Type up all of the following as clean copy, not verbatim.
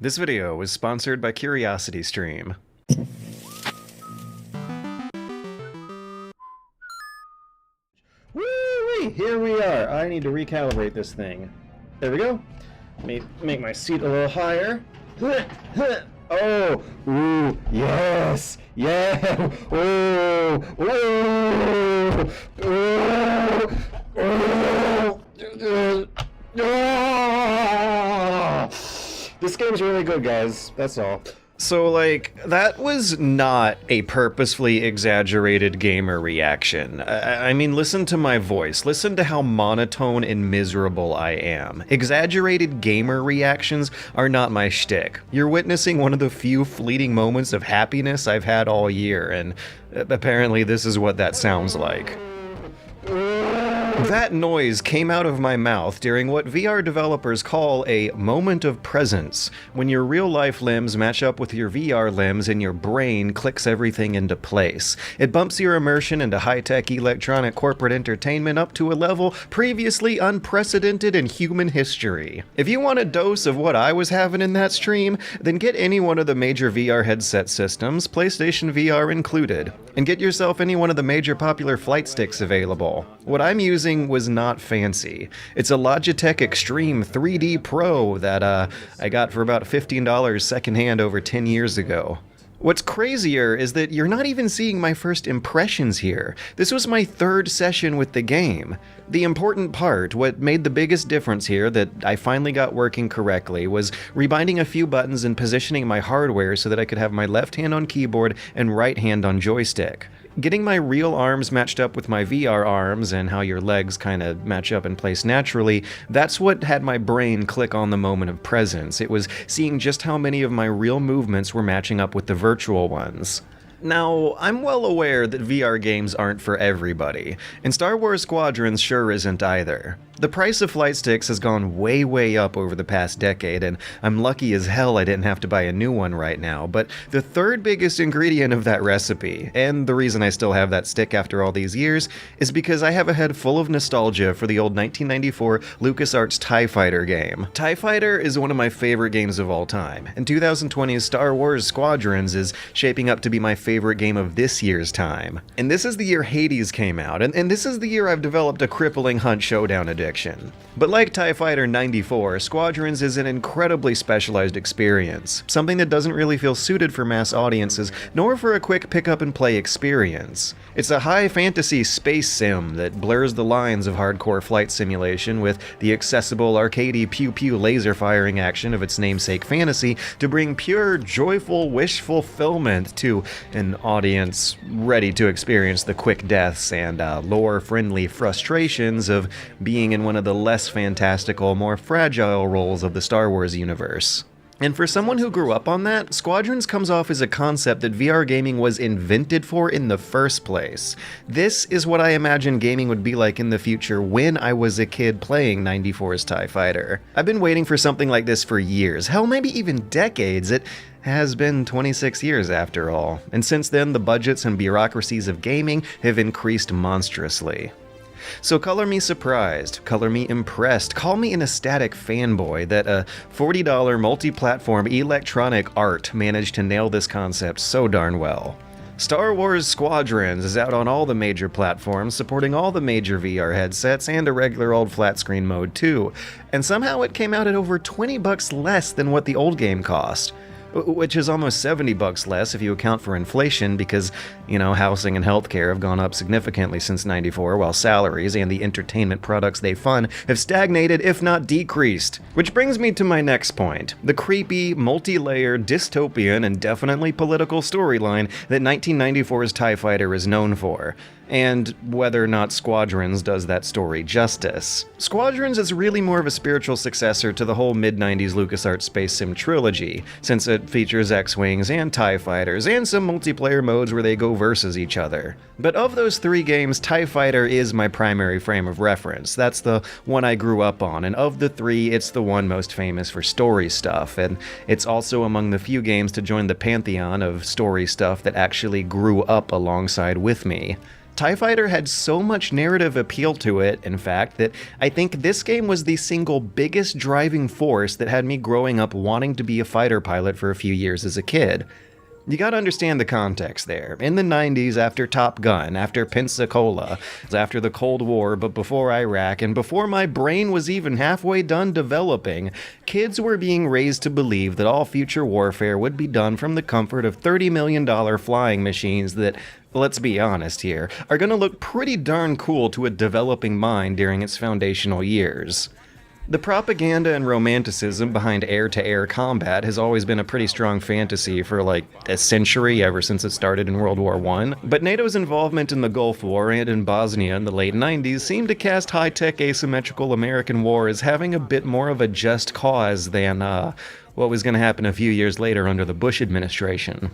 This video is sponsored by CuriosityStream. Woo-wee! Here we are. I need to recalibrate this thing. There we go. Let me make my seat a little higher. Oh, ooh, yes, yeah, oh, oh, oh, oh. This game's really good, guys. That's all. So, that was not a purposefully exaggerated gamer reaction. I mean, listen to my voice. Listen to how monotone and miserable I am. Exaggerated gamer reactions are not my shtick. You're witnessing one of the few fleeting moments of happiness I've had all year, and apparently this is what that sounds like. That noise came out of my mouth during what VR developers call a moment of presence, when your real-life limbs match up with your VR limbs and your brain clicks everything into place. It bumps your immersion into high-tech electronic corporate entertainment up to a level previously unprecedented in human history. If you want a dose of what I was having in that stream, then get any one of the major VR headset systems, PlayStation VR included, and get yourself any one of the major popular flight sticks available. What I'm using was not fancy. It's a Logitech Extreme 3D Pro that I got for about $15 secondhand over 10 years ago. What's crazier is that you're not even seeing my first impressions here. This was my third session with the game. The important part, what made the biggest difference here that I finally got working correctly, was rebinding a few buttons and positioning my hardware so that I could have my left hand on keyboard and right hand on joystick. Getting my real arms matched up with my VR arms and how your legs kind of match up in place naturally, that's what had my brain click on the moment of presence. It was seeing just how many of my real movements were matching up with the virtual ones. Now, I'm well aware that VR games aren't for everybody, and Star Wars Squadrons sure isn't either. The price of flight sticks has gone way up over the past decade, and I'm lucky as hell I didn't have to buy a new one right now, but the third biggest ingredient of that recipe, and the reason I still have that stick after all these years, is because I have a head full of nostalgia for the old 1994 LucasArts TIE Fighter game. TIE Fighter is one of my favorite games of all time, and 2020's Star Wars Squadrons is shaping up to be my favorite game of this year's time. And this is the year Hades came out, and this is the year I've developed a crippling Hunt Showdown addiction. But like TIE Fighter 94, Squadrons is an incredibly specialized experience, something that doesn't really feel suited for mass audiences, nor for a quick pick-up-and-play experience. It's a high-fantasy space sim that blurs the lines of hardcore flight simulation with the accessible, arcadey, pew-pew laser-firing action of its namesake fantasy to bring pure, joyful wish fulfillment to an audience ready to experience the quick deaths and lore-friendly frustrations of being in one of the less fantastical, more fragile roles of the Star Wars universe. And for someone who grew up on that, Squadrons comes off as a concept that VR gaming was invented for in the first place. This is what I imagine gaming would be like in the future when I was a kid playing 94's TIE Fighter. I've been waiting for something like this for years, hell maybe even decades. It has been 26 years after all, and since then the budgets and bureaucracies of gaming have increased monstrously. So color me surprised, color me impressed, call me an ecstatic fanboy that a $40 multi-platform electronic art managed to nail this concept so darn well. Star Wars Squadrons is out on all the major platforms, supporting all the major VR headsets and a regular old flat screen mode too, and somehow it came out at over $20 less than what the old game cost. Which is almost $70 less if you account for inflation because, housing and healthcare have gone up significantly since '94, while salaries and the entertainment products they fund have stagnated, if not decreased. Which brings me to my next point, the creepy, multi-layered, dystopian, and definitely political storyline that 1994's TIE Fighter is known for, and whether or not Squadrons does that story justice. Squadrons is really more of a spiritual successor to the whole mid-90s LucasArts space sim trilogy, since it features X-Wings and TIE Fighters, and some multiplayer modes where they go versus each other. But of those three games, TIE Fighter is my primary frame of reference. That's the one I grew up on, and of the three, it's the one most famous for story stuff, and it's also among the few games to join the pantheon of story stuff that actually grew up alongside with me. TIE Fighter had so much narrative appeal to it, in fact, that I think this game was the single biggest driving force that had me growing up wanting to be a fighter pilot for a few years as a kid. You gotta understand the context there. In the 90s, after Top Gun, after Pensacola, after the Cold War, but before Iraq, and before my brain was even halfway done developing, kids were being raised to believe that all future warfare would be done from the comfort of $30 million flying machines that, let's be honest here, are gonna look pretty darn cool to a developing mind during its foundational years. The propaganda and romanticism behind air-to-air combat has always been a pretty strong fantasy for like a century, ever since it started in World War I. But NATO's involvement in the Gulf War and in Bosnia in the late 90s seemed to cast high-tech asymmetrical American war as having a bit more of a just cause than what was going to happen a few years later under the Bush administration.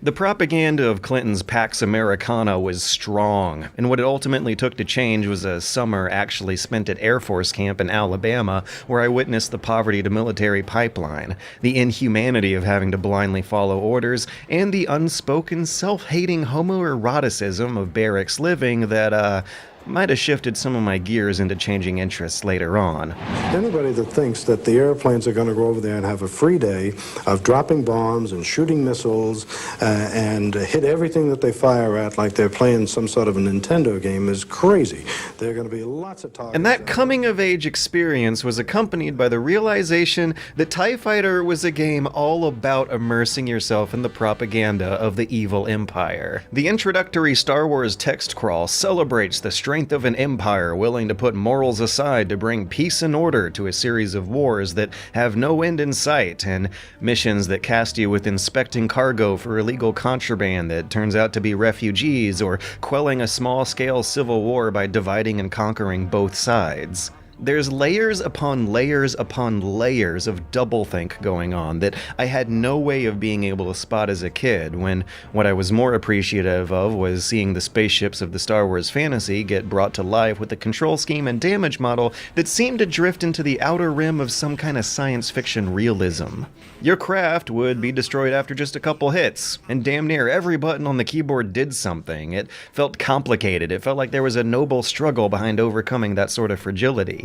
The propaganda of Clinton's Pax Americana was strong, and what it ultimately took to change was a summer actually spent at Air Force Camp in Alabama, where I witnessed the poverty to military pipeline, the inhumanity of having to blindly follow orders, and the unspoken self-hating homoeroticism of barracks living that, might have shifted some of my gears into changing interests later on. Anybody that thinks that the airplanes are going to go over there and have a free day of dropping bombs and shooting missiles and hit everything that they fire at like they're playing some sort of a Nintendo game is crazy. There are going to be lots of talk. And that coming-of-age experience was accompanied by the realization that TIE Fighter was a game all about immersing yourself in the propaganda of the evil empire. The introductory Star Wars text crawl celebrates the strength of an empire willing to put morals aside to bring peace and order to a series of wars that have no end in sight, and missions that cast you with inspecting cargo for illegal contraband that turns out to be refugees, or quelling a small-scale civil war by dividing and conquering both sides. There's layers upon layers upon layers of doublethink going on that I had no way of being able to spot as a kid, when what I was more appreciative of was seeing the spaceships of the Star Wars fantasy get brought to life with a control scheme and damage model that seemed to drift into the outer rim of some kind of science fiction realism. Your craft would be destroyed after just a couple hits, and damn near every button on the keyboard did something. It felt complicated. It felt like there was a noble struggle behind overcoming that sort of fragility.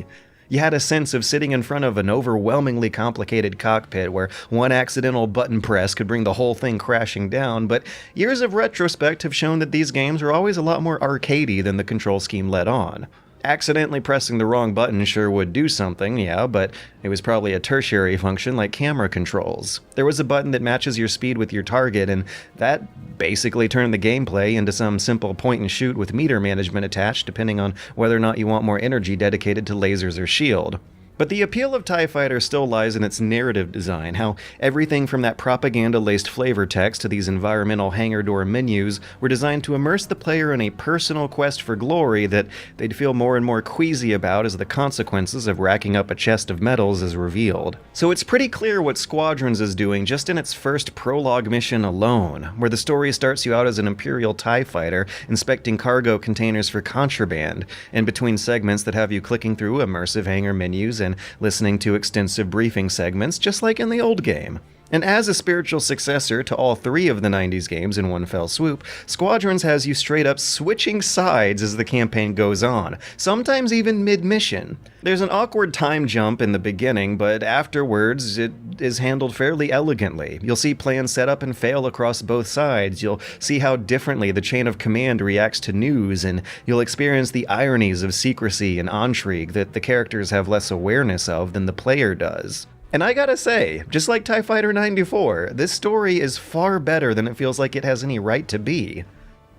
You had a sense of sitting in front of an overwhelmingly complicated cockpit where one accidental button press could bring the whole thing crashing down, but years of retrospect have shown that these games are always a lot more arcadey than the control scheme let on. Accidentally pressing the wrong button sure would do something, yeah, but it was probably a tertiary function like camera controls. There was a button that matches your speed with your target, and that basically turned the gameplay into some simple point and shoot with meter management attached depending on whether or not you want more energy dedicated to lasers or shield. But the appeal of TIE Fighter still lies in its narrative design, how everything from that propaganda-laced flavor text to these environmental hangar door menus were designed to immerse the player in a personal quest for glory that they'd feel more and more queasy about as the consequences of racking up a chest of medals is revealed. So it's pretty clear what Squadrons is doing just in its first prologue mission alone, where the story starts you out as an Imperial TIE Fighter inspecting cargo containers for contraband, in between segments that have you clicking through immersive hangar menus and listening to extensive briefing segments, just like in the old game. And as a spiritual successor to all three of the 90s games in one fell swoop, Squadrons has you straight up switching sides as the campaign goes on, sometimes even mid-mission. There's an awkward time jump in the beginning, but afterwards it is handled fairly elegantly. You'll see plans set up and fail across both sides, you'll see how differently the chain of command reacts to news, and you'll experience the ironies of secrecy and intrigue that the characters have less awareness of than the player does. And I gotta say, just like TIE Fighter 94, this story is far better than it feels like it has any right to be.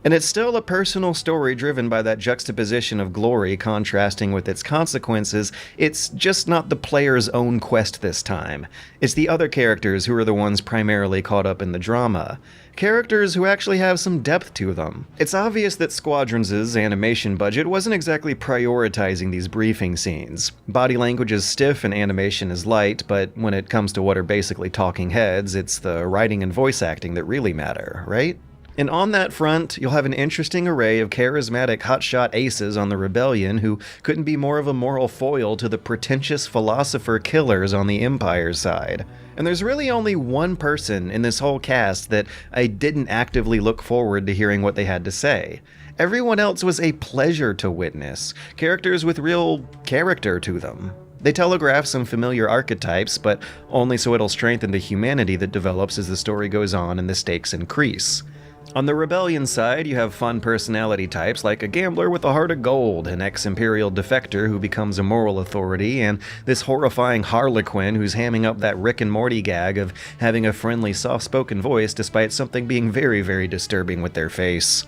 And it's still a personal story driven by that juxtaposition of glory contrasting with its consequences. It's just not the player's own quest this time. It's the other characters who are the ones primarily caught up in the drama. Characters who actually have some depth to them. It's obvious that Squadrons' animation budget wasn't exactly prioritizing these briefing scenes. Body language is stiff and animation is light, but when it comes to what are basically talking heads, it's the writing and voice acting that really matter, right? And on that front, you'll have an interesting array of charismatic hotshot aces on the Rebellion who couldn't be more of a moral foil to the pretentious philosopher killers on the Empire side. And there's really only one person in this whole cast that I didn't actively look forward to hearing what they had to say. Everyone else was a pleasure to witness, characters with real character to them. They telegraph some familiar archetypes, but only so it'll strengthen the humanity that develops as the story goes on and the stakes increase. On the Rebellion side, you have fun personality types like a gambler with a heart of gold, an ex-Imperial defector who becomes a moral authority, and this horrifying Harlequin who's hamming up that Rick and Morty gag of having a friendly, soft-spoken voice despite something being very, very disturbing with their face.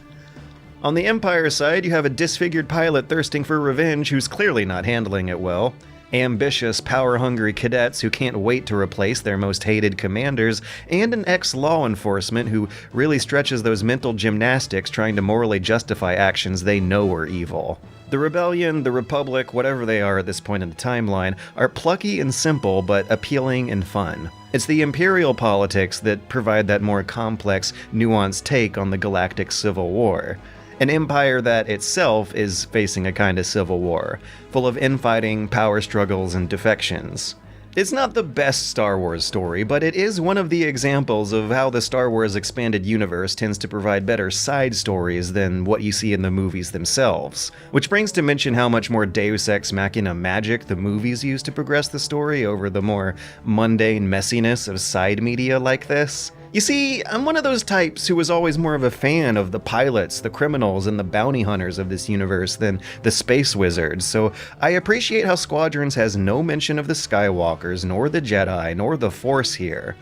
On the Empire side, you have a disfigured pilot thirsting for revenge who's clearly not handling it well, ambitious, power-hungry cadets who can't wait to replace their most hated commanders, and an ex-law enforcement who really stretches those mental gymnastics trying to morally justify actions they know are evil. The Rebellion, the Republic, whatever they are at this point in the timeline, are plucky and simple, but appealing and fun. It's the Imperial politics that provide that more complex, nuanced take on the galactic civil war. An empire that itself is facing a kind of civil war, full of infighting, power struggles, and defections. It's not the best Star Wars story, but it is one of the examples of how the Star Wars expanded universe tends to provide better side stories than what you see in the movies themselves. Which brings to mention how much more Deus Ex Machina magic the movies use to progress the story over the more mundane messiness of side media like this. You see, I'm one of those types who was always more of a fan of the pilots, the criminals, and the bounty hunters of this universe than the space wizards, so I appreciate how Squadrons has no mention of the Skywalkers, nor the Jedi, nor the Force here.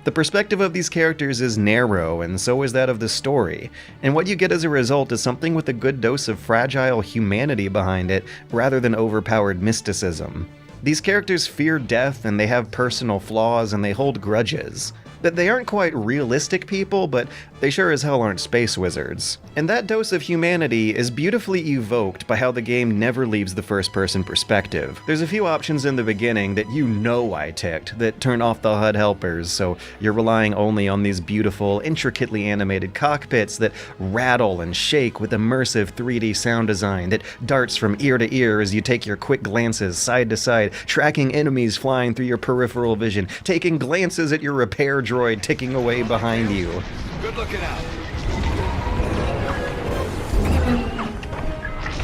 The perspective of these characters is narrow, and so is that of the story, and what you get as a result is something with a good dose of fragile humanity behind it, rather than overpowered mysticism. These characters fear death, and they have personal flaws, and they hold grudges. That they aren't quite realistic people, but they sure as hell aren't space wizards. And that dose of humanity is beautifully evoked by how the game never leaves the first-person perspective. There's a few options in the beginning that you know I ticked that turn off the HUD helpers, so you're relying only on these beautiful, intricately animated cockpits that rattle and shake with immersive 3D sound design that darts from ear to ear as you take your quick glances side to side, tracking enemies flying through your peripheral vision, taking glances at your repair droid ticking away behind you. Good looking out.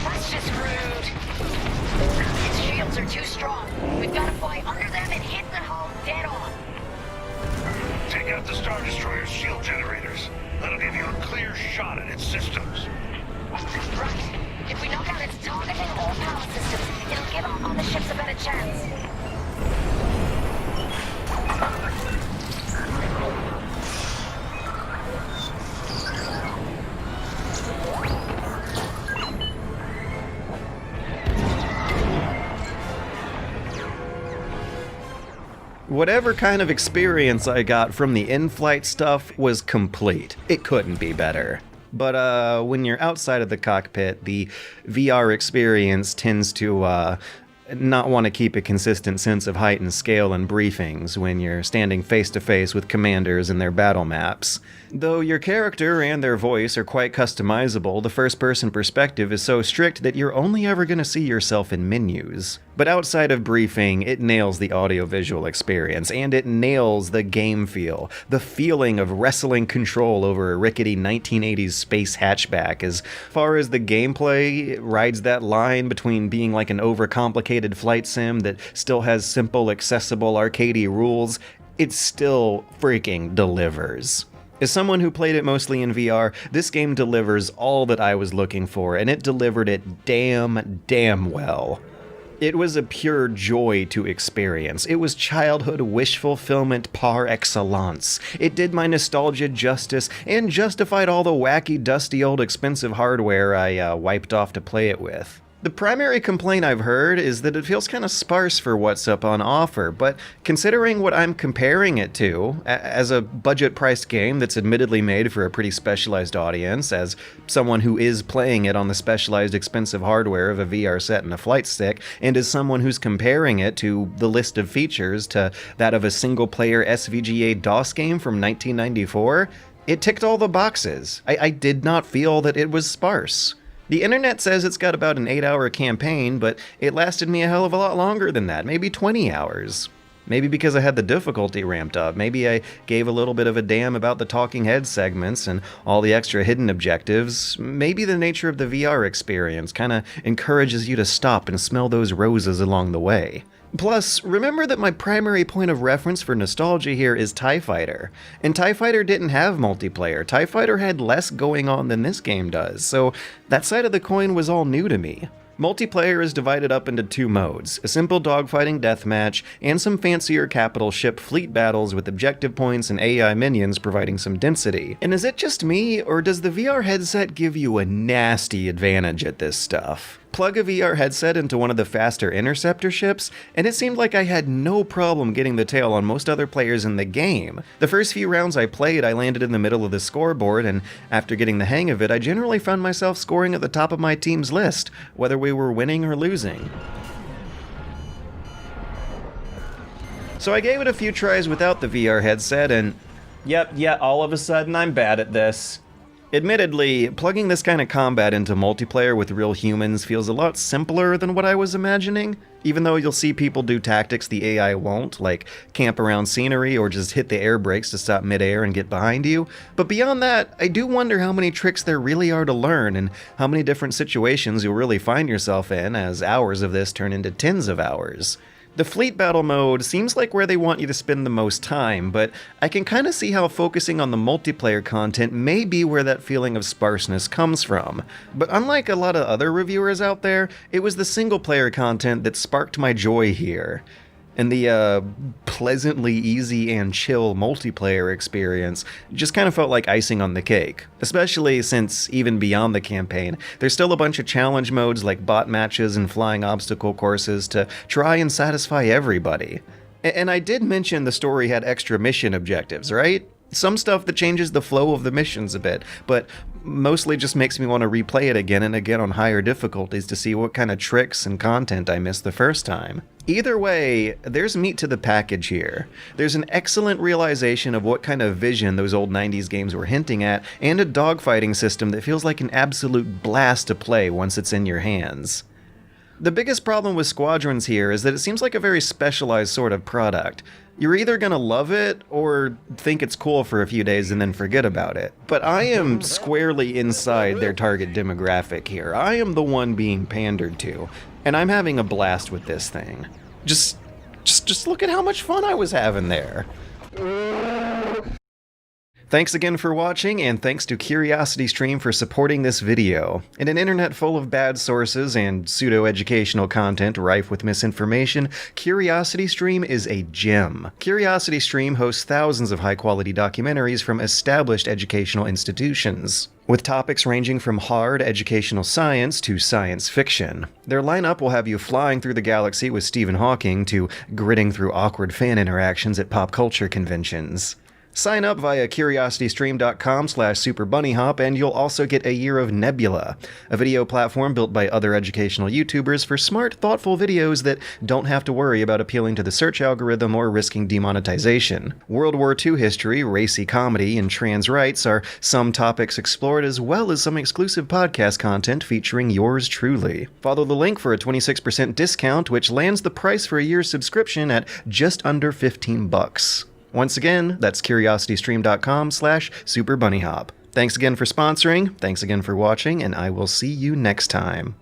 That's just rude. Its shields are too strong. We've got to fly under them and hit the hull dead on. Take out the Star Destroyer's shield generators. That'll give you a clear shot at its systems. Right. If we knock out its targeting or power systems, it'll give our other ships a better chance. Whatever kind of experience I got from the in-flight stuff was complete. It couldn't be better. But when you're outside of the cockpit, the VR experience tends to not want to keep a consistent sense of height and scale in briefings when you're standing face-to-face with commanders and their battle maps. Though your character and their voice are quite customizable, the first-person perspective is so strict that you're only ever going to see yourself in menus. But outside of briefing, it nails the audio-visual experience, and it nails the game feel, the feeling of wrestling control over a rickety 1980s space hatchback. As far as the gameplay, it rides that line between being like an overcomplicated flight sim that still has simple, accessible, arcadey rules. It still freaking delivers. As someone who played it mostly in VR, this game delivers all that I was looking for, and it delivered it damn well. It was a pure joy to experience. It was childhood wish fulfillment par excellence. It did my nostalgia justice and justified all the wacky, dusty, old expensive hardware I wiped off to play it with. The primary complaint I've heard is that it feels kind of sparse for what's up on offer, but considering what I'm comparing it to, as a budget-priced game that's admittedly made for a pretty specialized audience, as someone who is playing it on the specialized expensive hardware of a VR set and a flight stick, and as someone who's comparing it to the list of features to that of a single-player SVGA DOS game from 1994, It ticked all the boxes. I did not feel that it was sparse. The internet says it's got about an 8-hour campaign, but it lasted me a hell of a lot longer than that, maybe 20 hours. Maybe because I had the difficulty ramped up. Maybe I gave a little bit of a damn about the talking head segments and all the extra hidden objectives. Maybe the nature of the VR experience kind of encourages you to stop and smell those roses along the way. Plus, remember that my primary point of reference for nostalgia here is TIE Fighter. And TIE Fighter didn't have multiplayer. TIE Fighter had less going on than this game does, so that side of the coin was all new to me. Multiplayer is divided up into 2 modes, a simple dogfighting deathmatch, and some fancier capital ship fleet battles with objective points and AI minions providing some density. And is it just me, or does the VR headset give you a nasty advantage at this stuff? Plug a VR headset into one of the faster interceptor ships, and it seemed like I had no problem getting the tail on most other players in the game. The first few rounds I played, I landed in the middle of the scoreboard, and after getting the hang of it, I generally found myself scoring at the top of my team's list, whether we were winning or losing. So I gave it a few tries without the VR headset, and all of a sudden I'm bad at this. Admittedly, plugging this kind of combat into multiplayer with real humans feels a lot simpler than what I was imagining, even though you'll see people do tactics the AI won't, like camp around scenery or just hit the air brakes to stop midair and get behind you. But beyond that, I do wonder how many tricks there really are to learn and how many different situations you'll really find yourself in as hours of this turn into tens of hours. The fleet battle mode seems like where they want you to spend the most time, but I can kind of see how focusing on the multiplayer content may be where that feeling of sparseness comes from. But unlike a lot of other reviewers out there, it was the single-player content that sparked my joy here. And the pleasantly easy and chill multiplayer experience just kind of felt like icing on the cake. Especially since, even beyond the campaign, there's still a bunch of challenge modes like bot matches and flying obstacle courses to try and satisfy everybody. And I did mention the story had extra mission objectives, right? Some stuff that changes the flow of the missions a bit, but mostly just makes me want to replay it again and again on higher difficulties to see what kind of tricks and content I missed the first time. Either way, there's meat to the package here. There's an excellent realization of what kind of vision those old 90s games were hinting at, and a dogfighting system that feels like an absolute blast to play once it's in your hands. The biggest problem with Squadrons here is that it seems like a very specialized sort of product. You're either gonna love it or think it's cool for a few days and then forget about it. But I am squarely inside their target demographic here. I am the one being pandered to, and I'm having a blast with this thing. Just look at how much fun I was having there. Thanks again for watching, and thanks to CuriosityStream for supporting this video. In an internet full of bad sources and pseudo-educational content rife with misinformation, CuriosityStream is a gem. CuriosityStream hosts thousands of high-quality documentaries from established educational institutions, with topics ranging from hard educational science to science fiction. Their lineup will have you flying through the galaxy with Stephen Hawking to gritting through awkward fan interactions at pop culture conventions. Sign up via curiositystream.com/superbunnyhop and you'll also get a year of Nebula, a video platform built by other educational YouTubers for smart, thoughtful videos that don't have to worry about appealing to the search algorithm or risking demonetization. World War II history, racy comedy, and trans rights are some topics explored, as well as some exclusive podcast content featuring yours truly. Follow the link for a 26% discount, which lands the price for a year's subscription at just under $15. Once again, that's curiositystream.com/superbunnyhop. Thanks again for sponsoring, thanks again for watching, and I will see you next time.